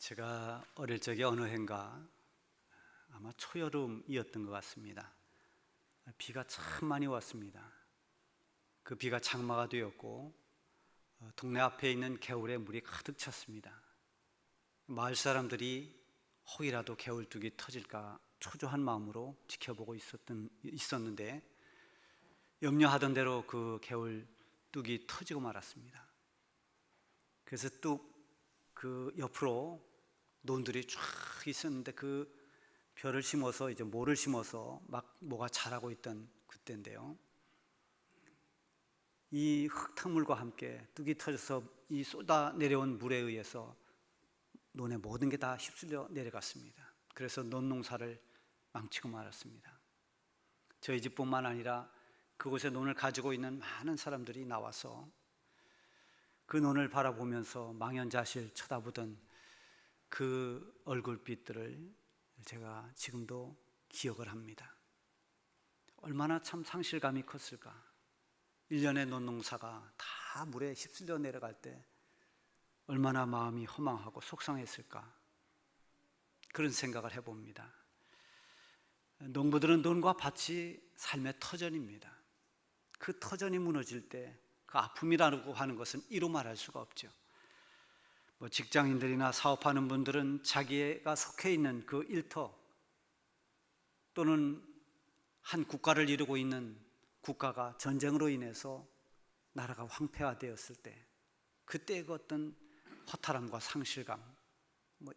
제가 어릴 적에 어느 해인가 아마 초여름이었던 것 같습니다. 비가 참 많이 왔습니다. 그 비가 장마가 되었고 동네 앞에 있는 개울에 물이 가득 찼습니다. 마을 사람들이 혹이라도 개울뚝이 터질까 초조한 마음으로 지켜보고 있었는데 염려하던 대로 그 개울뚝이 터지고 말았습니다. 그래서 뚝 그 옆으로 논들이 쫙 있었는데 그 벼를 심어서 이제 모를 심어서 막 뭐가 자라고 있던 그때인데요. 이 흙탕물과 함께 뚝이 터져서 이 쏟아 내려온 물에 의해서 논의 모든 게 다 휩쓸려 내려갔습니다. 그래서 논 농사를 망치고 말았습니다. 저희 집뿐만 아니라 그곳에 논을 가지고 있는 많은 사람들이 나와서 그 논을 바라보면서 망연자실 쳐다보던 그 얼굴빛들을 제가 지금도 기억을 합니다. 얼마나 참 상실감이 컸을까. 1년의 논농사가 다 물에 휩쓸려 내려갈 때 얼마나 마음이 허망하고 속상했을까. 그런 생각을 해봅니다. 농부들은 논과 밭이 삶의 터전입니다. 그 터전이 무너질 때 그 아픔이라고 하는 것은 이루 말할 수가 없죠. 직장인들이나 사업하는 분들은 자기가 속해 있는 그 일터 또는 한 국가를 이루고 있는 국가가 전쟁으로 인해서 나라가 황폐화되었을 때 그때의 그 어떤 허탈함과 상실감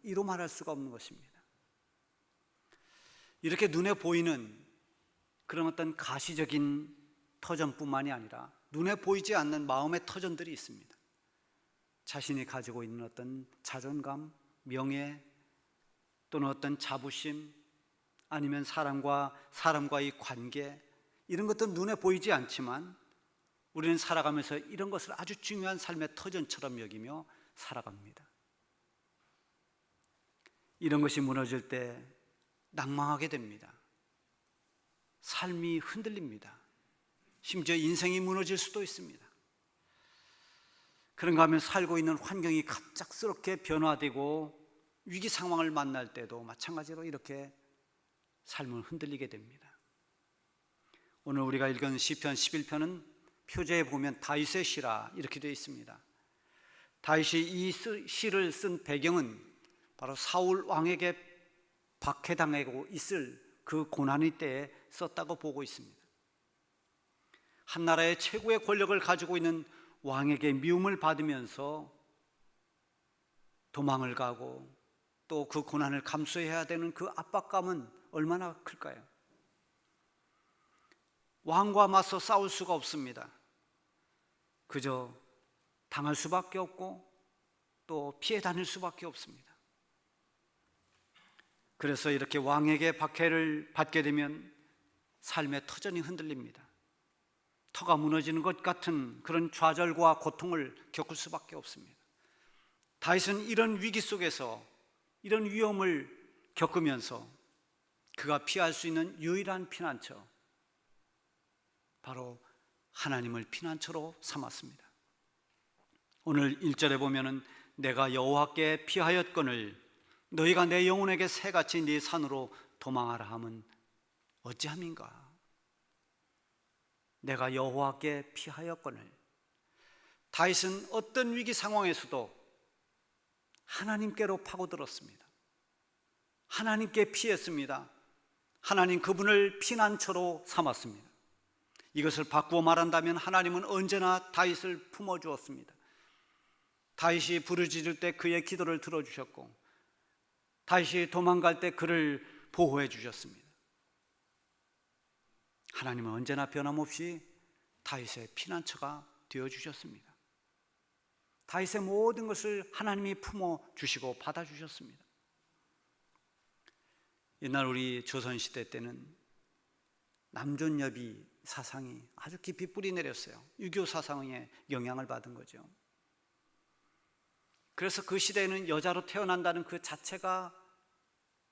이루 말할 수가 없는 것입니다. 이렇게 눈에 보이는 그런 어떤 가시적인 터전뿐만이 아니라 눈에 보이지 않는 마음의 터전들이 있습니다. 자신이 가지고 있는 어떤 자존감, 명예 또는 어떤 자부심 아니면 사람과의 관계 이런 것도 눈에 보이지 않지만 우리는 살아가면서 이런 것을 아주 중요한 삶의 터전처럼 여기며 살아갑니다. 이런 것이 무너질 때 낭망하게 됩니다. 삶이 흔들립니다. 심지어 인생이 무너질 수도 있습니다. 그런가 하면 살고 있는 환경이 갑작스럽게 변화되고 위기 상황을 만날 때도 마찬가지로 이렇게 삶을 흔들리게 됩니다. 오늘 우리가 읽은 시편 11편은 표제에 보면 다윗의 시라 이렇게 되어 있습니다. 다윗이 이 시를 쓴 배경은 바로 사울 왕에게 박해당하고 있을 그 고난의 때에 썼다고 보고 있습니다. 한 나라의 최고의 권력을 가지고 있는 왕에게 미움을 받으면서 도망을 가고 또 그 고난을 감수해야 되는 그 압박감은 얼마나 클까요? 왕과 맞서 싸울 수가 없습니다. 그저 당할 수밖에 없고 또 피해 다닐 수밖에 없습니다. 그래서 이렇게 왕에게 박해를 받게 되면 삶의 터전이 흔들립니다. 터가 무너지는 것 같은 그런 좌절과 고통을 겪을 수밖에 없습니다. 다윗은 이런 위기 속에서 이런 위험을 겪으면서 그가 피할 수 있는 유일한 피난처 바로 하나님을 피난처로 삼았습니다. 오늘 1절에 보면은 내가 여호와께 피하였거늘 너희가 내 영혼에게 새같이 네 산으로 도망하라 함은 어찌함인가. 내가 여호와께 피하였거늘. 다윗은 어떤 위기 상황에서도 하나님께로 파고들었습니다. 하나님께 피했습니다. 하나님 그분을 피난처로 삼았습니다. 이것을 바꾸어 말한다면 하나님은 언제나 다윗을 품어주었습니다. 다윗이 부르짖을 때 그의 기도를 들어주셨고 다윗이 도망갈 때 그를 보호해 주셨습니다. 하나님은 언제나 변함없이 다윗의 피난처가 되어주셨습니다. 다윗의 모든 것을 하나님이 품어주시고 받아주셨습니다. 옛날 우리 조선시대 때는 남존여비 사상이 아주 깊이 뿌리 내렸어요. 유교 사상에 영향을 받은 거죠. 그래서 그 시대에는 여자로 태어난다는 그 자체가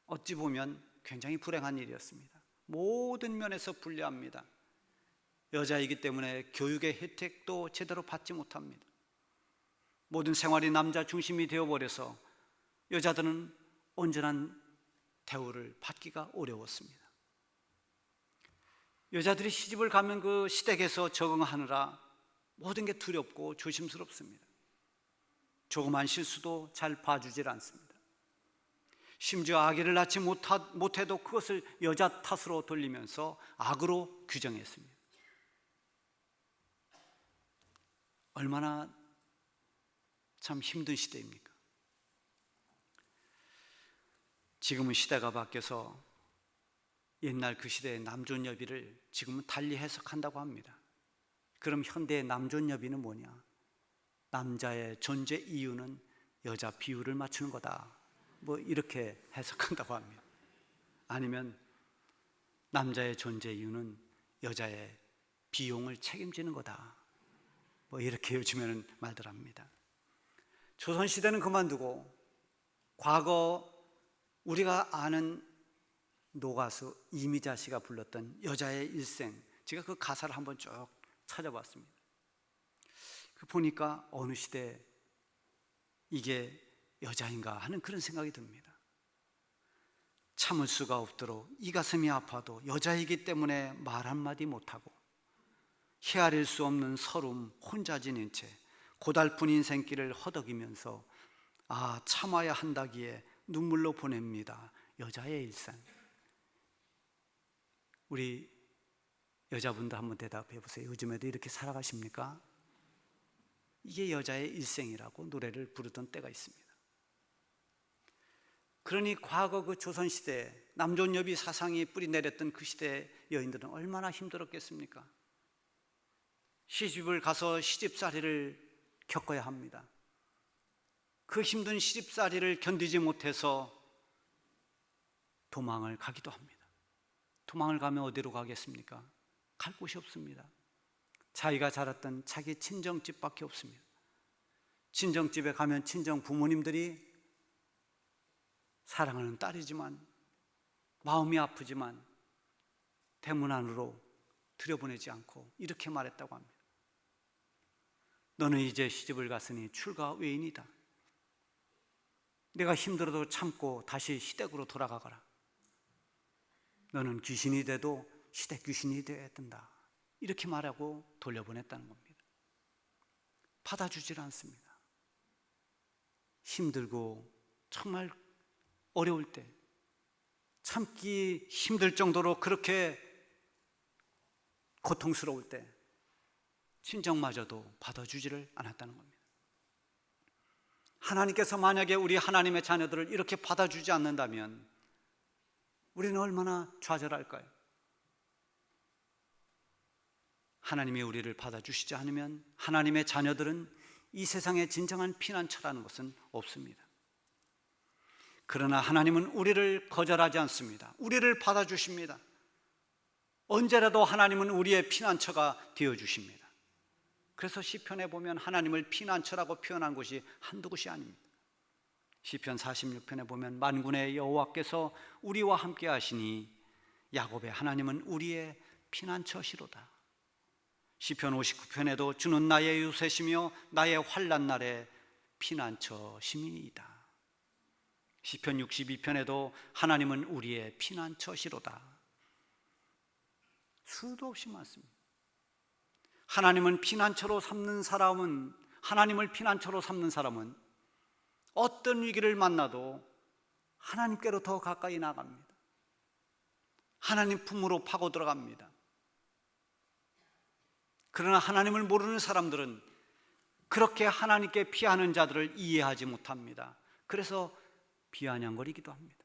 어찌 보면 굉장히 불행한 일이었습니다. 모든 면에서 불리합니다. 여자이기 때문에 교육의 혜택도 제대로 받지 못합니다. 모든 생활이 남자 중심이 되어버려서 여자들은 온전한 대우를 받기가 어려웠습니다. 여자들이 시집을 가면 그 시댁에서 적응하느라 모든 게 두렵고 조심스럽습니다. 조그만 실수도 잘 봐주질 않습니다. 심지어 아기를 낳지 못해도 그것을 여자 탓으로 돌리면서 악으로 규정했습니다. 얼마나 참 힘든 시대입니까? 지금은 시대가 바뀌어서 옛날 그 시대의 남존여비를 지금은 달리 해석한다고 합니다. 그럼 현대의 남존여비는 뭐냐? 남자의 존재 이유는 여자 비율을 맞추는 거다, 뭐 이렇게 해석한다고 합니다. 아니면 남자의 존재 이유는 여자의 비용을 책임지는 거다, 뭐 이렇게 요즘에는 말들 합니다. 조선시대는 그만두고 과거 우리가 아는 노가수 이미자 씨가 불렀던 여자의 일생, 제가 그 가사를 한번 쭉 찾아봤습니다. 보니까 어느 시대에 이게 여자인가 하는 그런 생각이 듭니다. 참을 수가 없도록 이 가슴이 아파도 여자이기 때문에 말 한마디 못하고 헤아릴 수 없는 서름 혼자 지닌 채 고달픈 인생길을 허덕이면서 참아야 한다기에 눈물로 보냅니다. 여자의 일생. 우리 여자분도 한번 대답해 보세요. 요즘에도 이렇게 살아가십니까? 이게 여자의 일생이라고 노래를 부르던 때가 있습니다. 그러니 과거 그 조선시대 남존여비 사상이 뿌리내렸던 그 시대의 여인들은 얼마나 힘들었겠습니까? 시집을 가서 시집살이를 겪어야 합니다. 그 힘든 시집살이를 견디지 못해서 도망을 가기도 합니다. 도망을 가면 어디로 가겠습니까? 갈 곳이 없습니다. 자기가 자랐던 자기 친정집밖에 없습니다. 친정집에 가면 친정 부모님들이 사랑하는 딸이지만 마음이 아프지만 대문 안으로 들여보내지 않고 이렇게 말했다고 합니다. 너는 이제 시집을 갔으니 출가 외인이다. 내가 힘들어도 참고 다시 시댁으로 돌아가거라. 너는 귀신이 돼도 시댁 귀신이 되어야 된다. 이렇게 말하고 돌려보냈다는 겁니다. 받아주질 않습니다. 힘들고 정말 어려울 때, 참기 힘들 정도로 그렇게 고통스러울 때 친정마저도 받아주지를 않았다는 겁니다. 하나님께서 만약에 우리 하나님의 자녀들을 이렇게 받아주지 않는다면 우리는 얼마나 좌절할까요? 하나님이 우리를 받아주시지 않으면 하나님의 자녀들은 이 세상의 진정한 피난처라는 것은 없습니다. 그러나 하나님은 우리를 거절하지 않습니다. 우리를 받아주십니다. 언제라도 하나님은 우리의 피난처가 되어주십니다. 그래서 시편에 보면 하나님을 피난처라고 표현한 곳이 한두 곳이 아닙니다. 시편 46편에 보면 만군의 여호와께서 우리와 함께 하시니 야곱의 하나님은 우리의 피난처시로다. 시편 59편에도 주는 나의 요새시며 나의 환난 날에 피난처심이이다. 시편 62편에도 하나님은 우리의 피난처시로다. 수도 없이 많습니다. 하나님을 피난처로 삼는 사람은 어떤 위기를 만나도 하나님께로 더 가까이 나갑니다. 하나님 품으로 파고 들어갑니다. 그러나 하나님을 모르는 사람들은 그렇게 하나님께 피하는 자들을 이해하지 못합니다. 그래서 비아냥거리기도 합니다.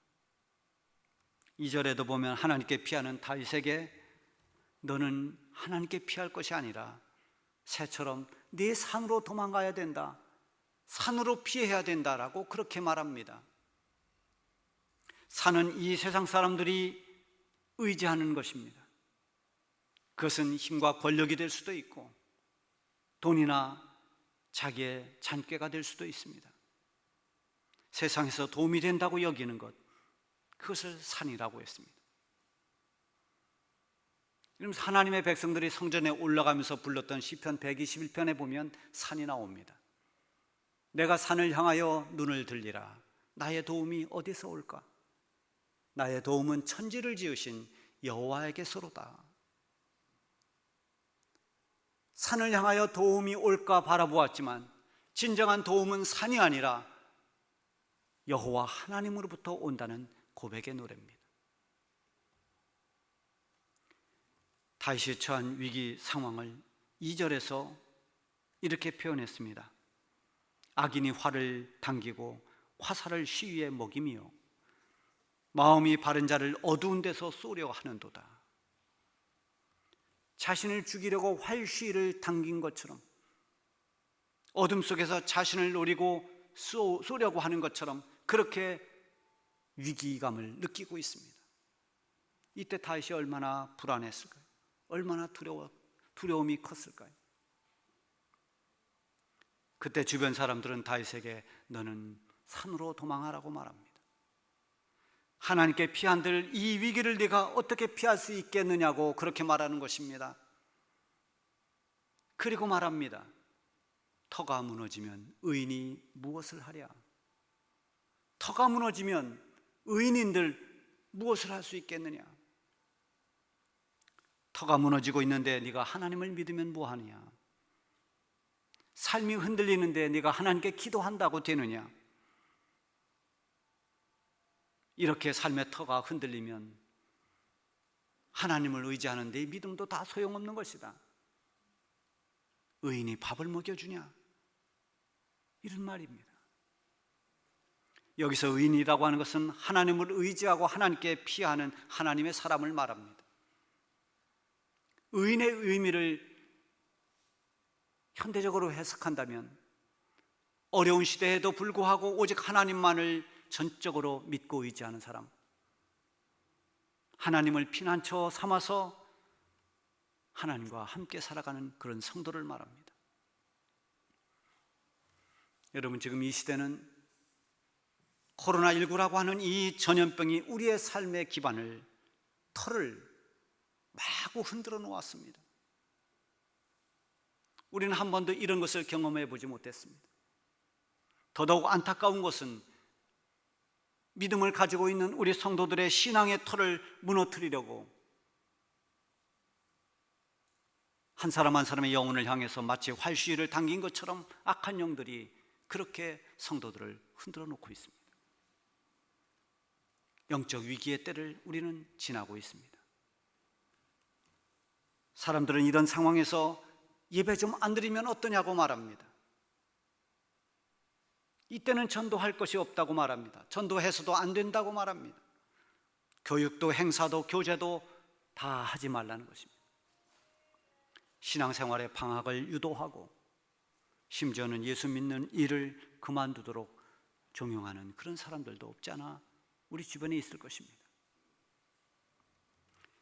2절에도 보면 하나님께 피하는 다윗에게 너는 하나님께 피할 것이 아니라 새처럼 네 산으로 도망가야 된다, 산으로 피해야 된다라고 그렇게 말합니다. 산은 이 세상 사람들이 의지하는 것입니다. 그것은 힘과 권력이 될 수도 있고 돈이나 자기의 잔꾀가 될 수도 있습니다. 세상에서 도움이 된다고 여기는 것, 그것을 산이라고 했습니다. 그러면서 하나님의 백성들이 성전에 올라가면서 불렀던 시편 121편에 보면 산이 나옵니다. 내가 산을 향하여 눈을 들리라. 나의 도움이 어디서 올까? 나의 도움은 천지를 지으신 여호와에게서로다. 산을 향하여 도움이 올까 바라보았지만 진정한 도움은 산이 아니라 여호와 하나님으로부터 온다는 고백의 노래입니다. 다윗이 처한 위기 상황을 2절에서 이렇게 표현했습니다. 악인이 활을 당기고 화살을 시위에 먹이며 마음이 바른 자를 어두운 데서 쏘려 하는도다. 자신을 죽이려고 활 시위를 당긴 것처럼, 어둠 속에서 자신을 노리고 쏘려고 하는 것처럼 그렇게 위기감을 느끼고 있습니다. 이때 다윗이 얼마나 불안했을까요? 얼마나 두려움이 컸을까요? 그때 주변 사람들은 다윗에게 너는 산으로 도망하라고 말합니다. 하나님께 피한들 이 위기를 네가 어떻게 피할 수 있겠느냐고 그렇게 말하는 것입니다. 그리고 말합니다. 터가 무너지면 의인이 무엇을 하랴? 터가 무너지면 의인인들 무엇을 할 수 있겠느냐? 터가 무너지고 있는데 네가 하나님을 믿으면 뭐하느냐? 삶이 흔들리는데 네가 하나님께 기도한다고 되느냐? 이렇게 삶의 터가 흔들리면 하나님을 의지하는 네 믿음도 다 소용없는 것이다. 의인이 밥을 먹여주냐? 이런 말입니다. 여기서 의인이라고 하는 것은 하나님을 의지하고 하나님께 피하는 하나님의 사람을 말합니다. 의인의 의미를 현대적으로 해석한다면 어려운 시대에도 불구하고 오직 하나님만을 전적으로 믿고 의지하는 사람, 하나님을 피난처 삼아서 하나님과 함께 살아가는 그런 성도를 말합니다. 여러분, 지금 이 시대는 코로나19라고 하는 이 전염병이 우리의 삶의 기반을, 터를 마구 흔들어 놓았습니다. 우리는 한 번도 이런 것을 경험해 보지 못했습니다. 더더욱 안타까운 것은 믿음을 가지고 있는 우리 성도들의 신앙의 터를 무너뜨리려고 한 사람 한 사람의 영혼을 향해서 마치 활시위를 당긴 것처럼 악한 영들이 그렇게 성도들을 흔들어 놓고 있습니다. 영적 위기의 때를 우리는 지나고 있습니다. 사람들은 이런 상황에서 예배 좀 안 드리면 어떠냐고 말합니다. 이때는 전도할 것이 없다고 말합니다. 전도해서도 안 된다고 말합니다. 교육도 행사도 교제도 다 하지 말라는 것입니다. 신앙생활의 방학을 유도하고 심지어는 예수 믿는 일을 그만두도록 종용하는 그런 사람들도 없지 않아 우리 주변에 있을 것입니다.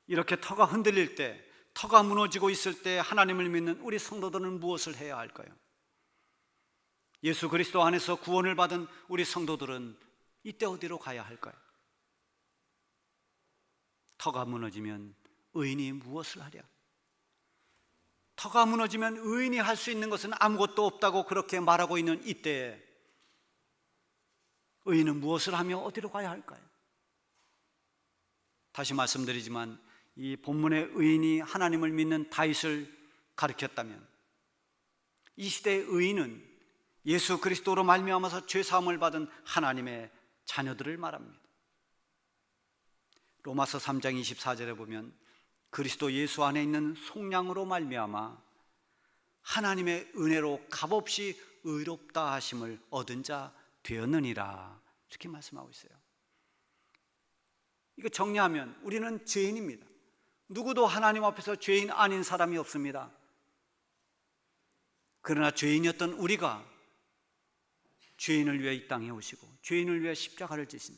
이렇게 터가 흔들릴 때, 터가 무너지고 있을 때 하나님을 믿는 우리 성도들은 무엇을 해야 할까요? 예수 그리스도 안에서 구원을 받은 우리 성도들은 이때 어디로 가야 할까요? 터가 무너지면 의인이 무엇을 하랴? 터가 무너지면 의인이 할 수 있는 것은 아무것도 없다고 그렇게 말하고 있는 이때에 의인은 무엇을 하며 어디로 가야 할까요? 다시 말씀드리지만 이 본문의 의인이 하나님을 믿는 다윗을 가리켰다면 이 시대의 의인은 예수 그리스도로 말미암아서 죄 사함을 받은 하나님의 자녀들을 말합니다. 로마서 3장 24절에 보면 그리스도 예수 안에 있는 속량으로 말미암아 하나님의 은혜로 값없이 의롭다 하심을 얻은 자 되었느니라, 이렇게 말씀하고 있어요. 이거 정리하면 우리는 죄인입니다. 누구도 하나님 앞에서 죄인 아닌 사람이 없습니다. 그러나 죄인이었던 우리가 죄인을 위해 이 땅에 오시고 죄인을 위해 십자가를 지신,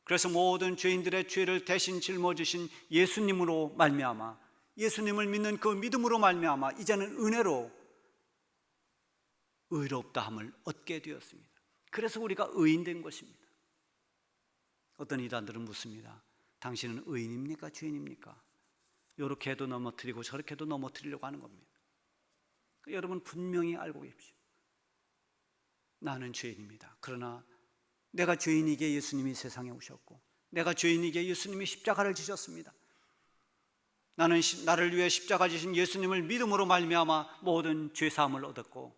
그래서 모든 죄인들의 죄를 대신 짊어지신 예수님으로 말미암아, 예수님을 믿는 그 믿음으로 말미암아 이제는 은혜로 의롭다함을 얻게 되었습니다. 그래서 우리가 의인된 것입니다. 어떤 이단들은 묻습니다. 당신은 의인입니까? 죄인입니까? 이렇게 해도 넘어뜨리고 저렇게 해도 넘어뜨리려고 하는 겁니다. 여러분 분명히 알고 계십시오. 나는 죄인입니다. 그러나 내가 죄인이기에 예수님이 세상에 오셨고, 내가 죄인이기에 예수님이 십자가를 지셨습니다. 나는 나를 위해 십자가 지신 예수님을 믿음으로 말미암아 모든 죄 사함을 얻었고,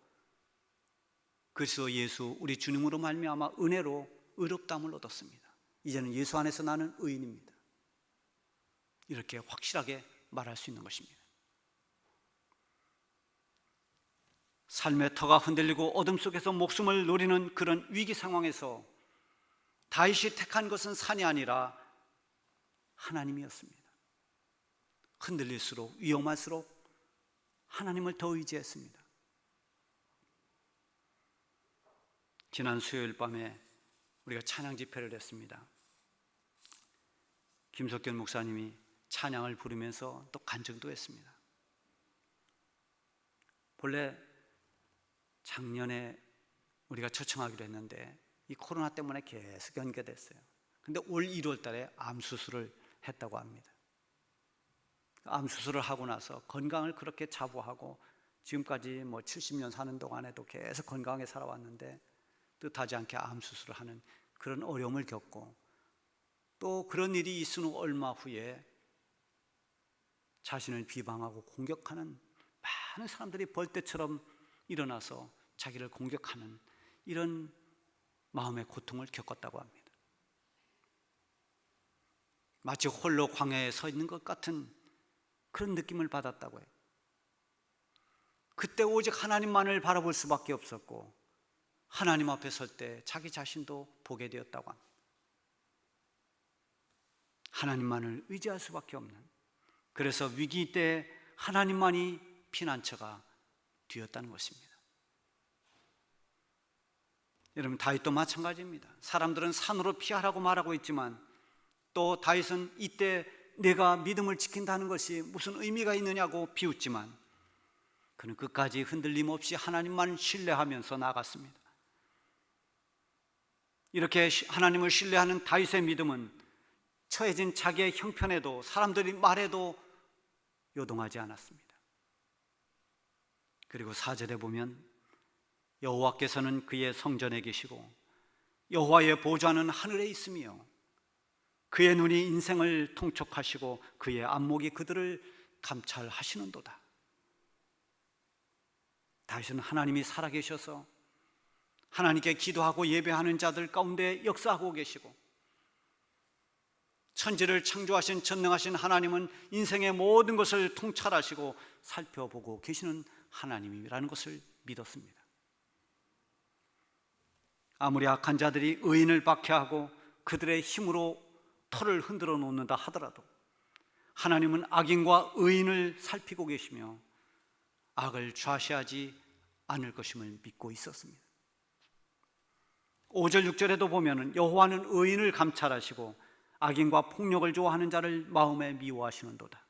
그리스도 예수 우리 주님으로 말미암아 은혜로 의롭다함을 얻었습니다. 이제는 예수 안에서 나는 의인입니다. 이렇게 확실하게 말할 수 있는 것입니다. 삶의 터가 흔들리고 어둠 속에서 목숨을 노리는 그런 위기 상황에서 다윗이 택한 것은 산이 아니라 하나님이었습니다. 흔들릴수록, 위험할수록 하나님을 더 의지했습니다. 지난 수요일 밤에 우리가 찬양 집회를 했습니다. 김석견 목사님이 찬양을 부르면서 또 간증도 했습니다. 본래 작년에 우리가 초청하기로 했는데 이 코로나 때문에 계속 연기됐어요. 근데 올 1월 달에 암 수술을 했다고 합니다. 암 수술을 하고 나서 건강을 그렇게 자부하고 지금까지 70년 사는 동안에도 계속 건강하게 살아왔는데 뜻하지 않게 암 수술을 하는 그런 어려움을 겪고, 또 그런 일이 있은 후 얼마 후에 자신을 비방하고 공격하는 많은 사람들이 벌떼처럼 일어나서 자기를 공격하는 이런 마음의 고통을 겪었다고 합니다. 마치 홀로 광야에 서 있는 것 같은 그런 느낌을 받았다고 해요. 그때 오직 하나님만을 바라볼 수밖에 없었고, 하나님 앞에 설 때 자기 자신도 보게 되었다고 합니다. 하나님만을 의지할 수밖에 없는, 그래서 위기 때 하나님만이 피난처가 되었다는 것입니다. 여러분, 다윗도 마찬가지입니다. 사람들은 산으로 피하라고 말하고 있지만 또 다윗은 이때 내가 믿음을 지킨다는 것이 무슨 의미가 있느냐고 비웃지만 그는 끝까지 흔들림 없이 하나님만 신뢰하면서 나아갔습니다. 이렇게 하나님을 신뢰하는 다윗의 믿음은 처해진 자기의 형편에도 사람들이 말해도 요동하지 않았습니다. 그리고 4절에 보면 여호와께서는 그의 성전에 계시고 여호와의 보좌는 하늘에 있으며 그의 눈이 인생을 통촉하시고 그의 안목이 그들을 감찰하시는도다. 다윗은 하나님이 살아계셔서 하나님께 기도하고 예배하는 자들 가운데 역사하고 계시고, 천지를 창조하신 전능하신 하나님은 인생의 모든 것을 통찰하시고 살펴보고 계시는 하나님이라는 것을 믿었습니다. 아무리 악한 자들이 의인을 박해하고 그들의 힘으로 터를 흔들어 놓는다 하더라도 하나님은 악인과 의인을 살피고 계시며 악을 좌시하지 않을 것임을 믿고 있었습니다. 5절 6절에도 보면 여호와는 의인을 감찰하시고 악인과 폭력을 좋아하는 자를 마음에 미워하시는도다.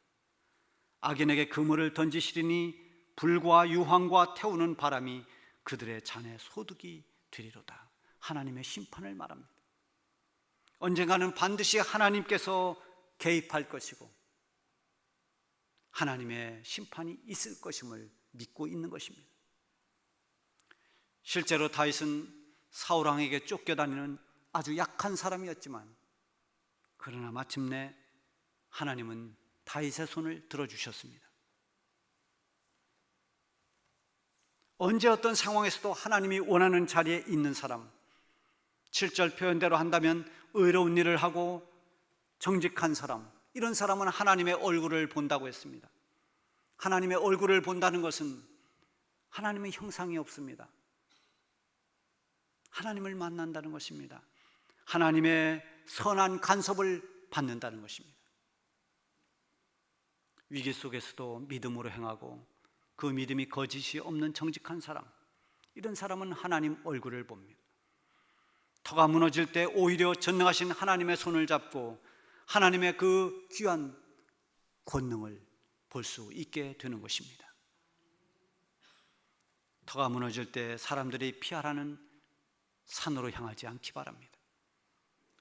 악인에게 그물을 던지시리니 불과 유황과 태우는 바람이 그들의 잔에 소득이 되리로다. 하나님의 심판을 말합니다. 언젠가는 반드시 하나님께서 개입할 것이고 하나님의 심판이 있을 것임을 믿고 있는 것입니다. 실제로 다윗은 사울 왕에게 쫓겨다니는 아주 약한 사람이었지만 그러나 마침내 하나님은 다윗의 손을 들어주셨습니다. 언제 어떤 상황에서도 하나님이 원하는 자리에 있는 사람, 7절 표현대로 한다면 의로운 일을 하고 정직한 사람, 이런 사람은 하나님의 얼굴을 본다고 했습니다. 하나님의 얼굴을 본다는 것은 하나님의 형상이 없습니다. 하나님을 만난다는 것입니다. 하나님의 선한 간섭을 받는다는 것입니다. 위기 속에서도 믿음으로 행하고 그 믿음이 거짓이 없는 정직한 사람, 이런 사람은 하나님 얼굴을 봅니다. 터가 무너질 때 오히려 전능하신 하나님의 손을 잡고 하나님의 그 귀한 권능을 볼 수 있게 되는 것입니다. 터가 무너질 때 사람들이 피하라는 산으로 향하지 않기 바랍니다.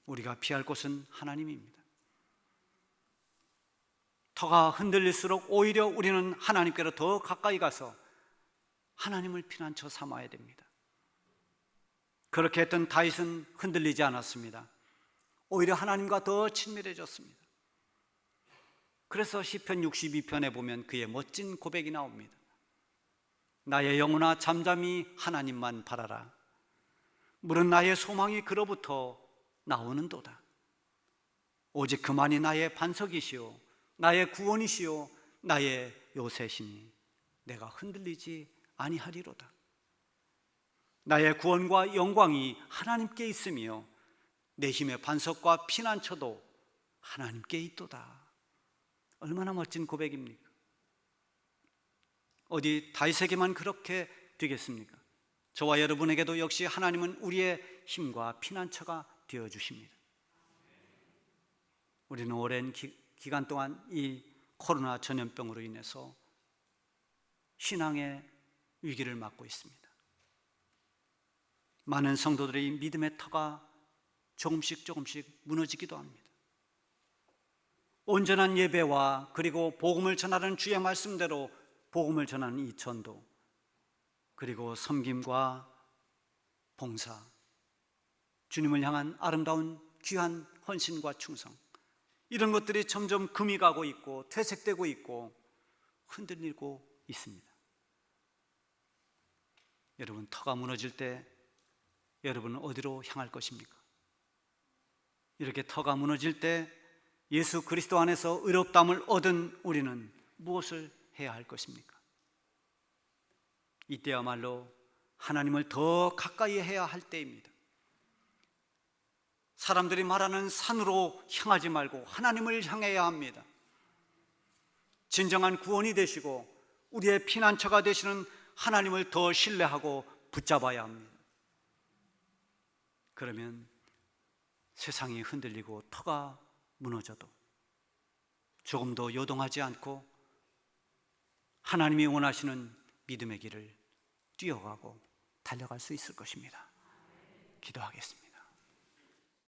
우리가 피할 곳은 하나님입니다. 터가 흔들릴수록 오히려 우리는 하나님께로 더 가까이 가서 하나님을 피난처 삼아야 됩니다. 그렇게 했던 다윗은 흔들리지 않았습니다. 오히려 하나님과 더 친밀해졌습니다. 그래서 시편 62편에 보면 그의 멋진 고백이 나옵니다. 나의 영혼아 잠잠히 하나님만 바라라. 물은 나의 소망이 그로부터 나오는도다. 오직 그만이 나의 반석이시오 나의 구원이시오 나의 요새시니 내가 흔들리지 아니하리로다. 나의 구원과 영광이 하나님께 있으며 내 힘의 반석과 피난처도 하나님께 있도다. 얼마나 멋진 고백입니까? 어디 다윗에게만 그렇게 되겠습니까? 저와 여러분에게도 역시 하나님은 우리의 힘과 피난처가 되어주십니다. 우리는 오랜 기간 동안 이 코로나 전염병으로 인해서 신앙의 위기를 맞고 있습니다. 많은 성도들의 믿음의 터가 조금씩 무너지기도 합니다. 온전한 예배와 그리고 복음을 전하는 주의 말씀대로 복음을 전하는 이 전도, 그리고 섬김과 봉사, 주님을 향한 아름다운 귀한 헌신과 충성, 이런 것들이 점점 금이 가고 있고 퇴색되고 있고 흔들리고 있습니다. 여러분, 터가 무너질 때 여러분은 어디로 향할 것입니까? 이렇게 터가 무너질 때 예수 그리스도 안에서 의롭다함을 얻은 우리는 무엇을 해야 할 것입니까? 이때야말로 하나님을 더 가까이 해야 할 때입니다. 사람들이 말하는 산으로 향하지 말고 하나님을 향해야 합니다. 진정한 구원이 되시고 우리의 피난처가 되시는 하나님을 더 신뢰하고 붙잡아야 합니다. 그러면 세상이 흔들리고 터가 무너져도 조금도 요동하지 않고 하나님이 원하시는 믿음의 길을 뛰어가고 달려갈 수 있을 것입니다. 기도하겠습니다.